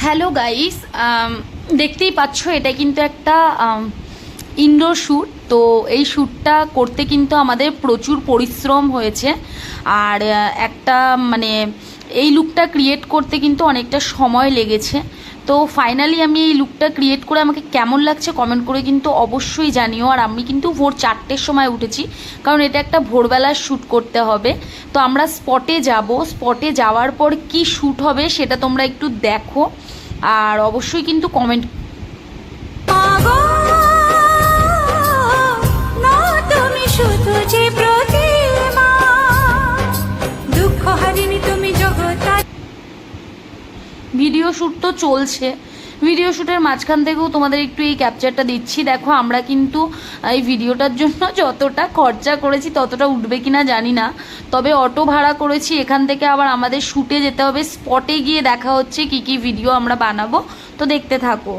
Hello guys, দেখতেই পাচ্ছ এটা কিন্তু একটা ইনডোর শ্যুট। তো এই শ্যুটটা করতে কিন্তু আমাদের প্রচুর পরিশ্রম হয়েছে। আর একটা মানে এই লুকটা ক্রিয়েট করতে কিন্তু অনেকটা সময় লেগেছে। তো ফাইনালি আমি এই লুকটা ক্রিয়েট করে আমাকে কেমন লাগছে কমেন্ট করে কিন্তু অবশ্যই জানিও। আর আমি কিন্তু ভোর 4টের সময় উঠেছি, কারণ এটা একটা ভোরবেলার শ্যুট করতে হবে। তো আমরা স্পটে যাব, স্পটে যাওয়ার পর কি শ্যুট হবে সেটা তোমরা একটু দেখো, আর অবশ্যই কিন্তু কমেন্ট। ভিডিও শ্যুট তো চলছে, ভিডিও শ্যুটের মাঝখান থেকেও তোমাদের একটু এই ক্যাপচারটা দিচ্ছি। দেখো আমরা কিন্তু এই ভিডিওটার জন্য যতটা খরচা করেছি ততটা উঠবে কিনা জানি না, তবে অটো ভাড়া করেছি। এখান থেকে আবার আমাদের শ্যুটে যেতে হবে, স্পটে গিয়ে দেখা হচ্ছে কি কি ভিডিও আমরা বানাবো। তো দেখতে থাকো।